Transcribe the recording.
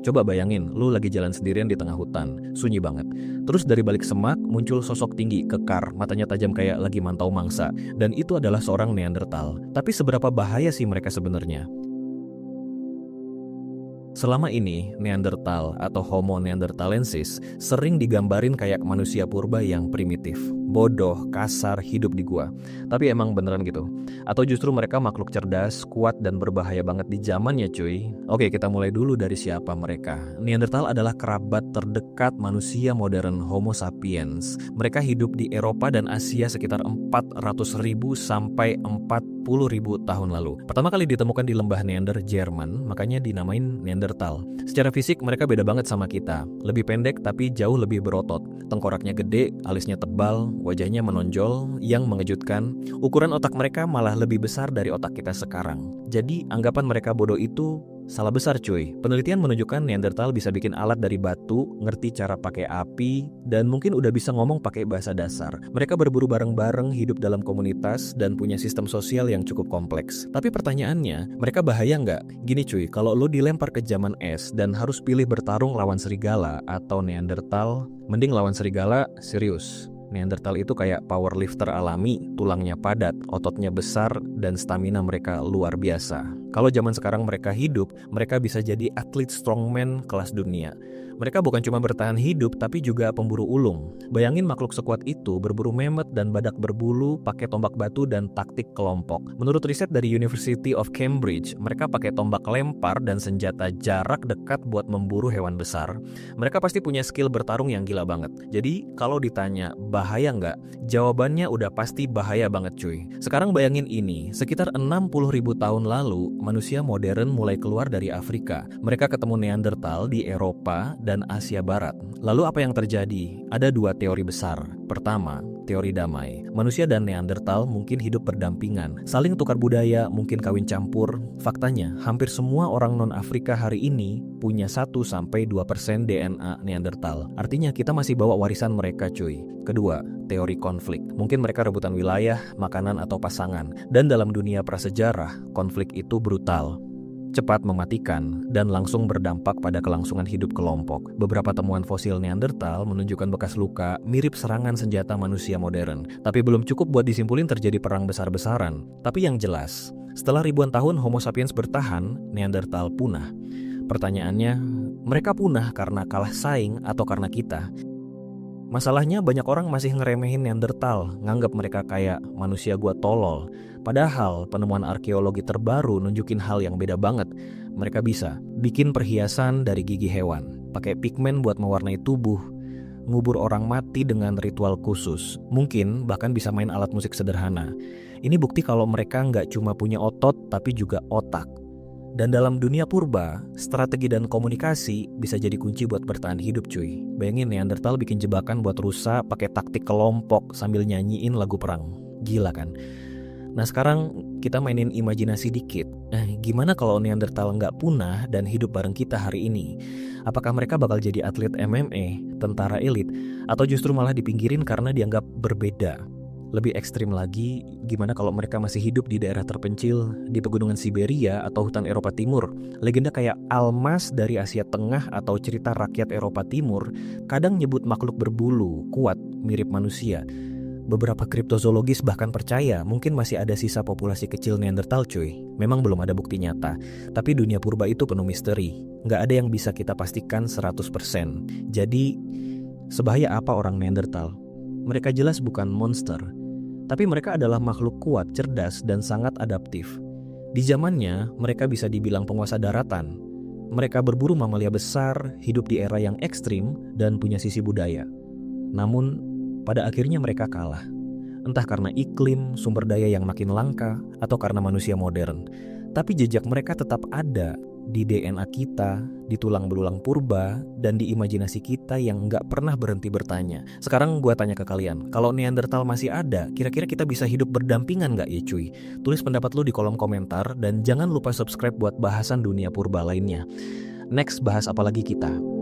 Coba bayangin, lu lagi jalan sendirian di tengah hutan, sunyi banget. Terus dari balik semak muncul sosok tinggi, kekar, matanya tajam kayak lagi mantau mangsa. Dan itu adalah seorang Neanderthal. Tapi seberapa bahaya sih mereka sebenarnya? Selama ini, Neanderthal atau Homo neanderthalensis sering digambarin kayak manusia purba yang primitif, bodoh, kasar, hidup di gua. Tapi emang beneran gitu? Atau justru mereka makhluk cerdas, kuat, dan berbahaya banget di zamannya cuy? Oke, kita mulai dulu dari siapa mereka. Neanderthal adalah kerabat terdekat manusia modern Homo sapiens. Mereka hidup di Eropa dan Asia sekitar 400.000 sampai 40.000 tahun lalu. Pertama kali ditemukan di lembah Neander, Jerman, makanya dinamain Neanderthal. Secara fisik mereka beda banget sama kita. Lebih pendek tapi jauh lebih berotot. Tengkoraknya gede, alisnya tebal, wajahnya menonjol. Yang mengejutkan, ukuran otak mereka malah lebih besar dari otak kita sekarang. Jadi anggapan mereka bodoh itu salah besar cuy. Penelitian menunjukkan Neanderthal bisa bikin alat dari batu, ngerti cara pakai api, dan mungkin udah bisa ngomong pakai bahasa dasar. Mereka berburu bareng-bareng, hidup dalam komunitas, dan punya sistem sosial yang cukup kompleks. Tapi pertanyaannya, mereka bahaya nggak? Gini cuy, kalau lo dilempar ke zaman es dan harus pilih bertarung lawan serigala atau Neanderthal, mending lawan serigala, serius. Neanderthal itu kayak powerlifter alami, tulangnya padat, ototnya besar, dan stamina mereka luar biasa. Kalau zaman sekarang mereka hidup, mereka bisa jadi atlet strongman kelas dunia. Mereka bukan cuma bertahan hidup, tapi juga pemburu ulung. Bayangin makhluk sekuat itu berburu memet dan badak berbulu, pakai tombak batu dan taktik kelompok. Menurut riset dari University of Cambridge, mereka pakai tombak lempar dan senjata jarak dekat buat memburu hewan besar. Mereka pasti punya skill bertarung yang gila banget. Jadi, kalau ditanya bahaya nggak? Jawabannya udah pasti bahaya banget cuy. Sekarang bayangin ini, sekitar 60.000 tahun lalu, manusia modern mulai keluar dari Afrika. Mereka ketemu Neanderthal di Eropa dan Asia Barat. Lalu apa yang terjadi? Ada dua teori besar. Pertama, teori damai. Manusia dan Neanderthal mungkin hidup berdampingan, saling tukar budaya, mungkin kawin campur. Faktanya, hampir semua orang non-Afrika hari ini punya 1-2% DNA Neanderthal. Artinya kita masih bawa warisan mereka cuy. Kedua, teori konflik. Mungkin mereka rebutan wilayah, makanan, atau pasangan. Dan dalam dunia prasejarah, konflik itu brutal, cepat mematikan, dan langsung berdampak pada kelangsungan hidup kelompok. Beberapa temuan fosil Neanderthal menunjukkan bekas luka mirip serangan senjata manusia modern. Tapi belum cukup buat disimpulin terjadi perang besar-besaran. Tapi yang jelas, setelah ribuan tahun Homo sapiens bertahan, Neanderthal punah. Pertanyaannya, mereka punah karena kalah saing atau karena kita? Masalahnya banyak orang masih ngeremehin Neanderthal, nganggap mereka kayak manusia gua tolol. Padahal penemuan arkeologi terbaru nunjukin hal yang beda banget. Mereka bisa bikin perhiasan dari gigi hewan, pakai pigmen buat mewarnai tubuh, ngubur orang mati dengan ritual khusus, mungkin bahkan bisa main alat musik sederhana. Ini bukti kalau mereka nggak cuma punya otot tapi juga otak. Dan dalam dunia purba, strategi dan komunikasi bisa jadi kunci buat bertahan hidup cuy. Bayangin Neanderthal bikin jebakan buat rusa pakai taktik kelompok sambil nyanyiin lagu perang. Gila kan? Nah sekarang kita mainin imajinasi dikit. Gimana kalau Neanderthal nggak punah dan hidup bareng kita hari ini? Apakah mereka bakal jadi atlet MMA, tentara elit, atau justru malah dipinggirin karena dianggap berbeda? Lebih ekstrim lagi, gimana kalau mereka masih hidup di daerah terpencil, di pegunungan Siberia atau hutan Eropa Timur? Legenda kayak Almas dari Asia Tengah atau cerita rakyat Eropa Timur kadang nyebut makhluk berbulu, kuat, mirip manusia. Beberapa kriptozoologis bahkan percaya mungkin masih ada sisa populasi kecil Neanderthal cuy. Memang belum ada bukti nyata, tapi dunia purba itu penuh misteri. Nggak ada yang bisa kita pastikan 100%. Jadi, sebahaya apa orang Neanderthal? Mereka jelas bukan monster, tapi mereka adalah makhluk kuat, cerdas, dan sangat adaptif. Di zamannya, mereka bisa dibilang penguasa daratan. Mereka berburu mamalia besar, hidup di era yang ekstrim, dan punya sisi budaya. Namun, pada akhirnya mereka kalah. Entah karena iklim, sumber daya yang makin langka, atau karena manusia modern. Tapi jejak mereka tetap ada di DNA kita, di tulang belulang purba, dan di imajinasi kita yang nggak pernah berhenti bertanya. Sekarang gue tanya ke kalian, kalau Neanderthal masih ada, kira-kira kita bisa hidup berdampingan nggak ya cuy? Tulis pendapat lu di kolom komentar, dan jangan lupa subscribe buat bahasan dunia purba lainnya. Next, bahas apa lagi kita?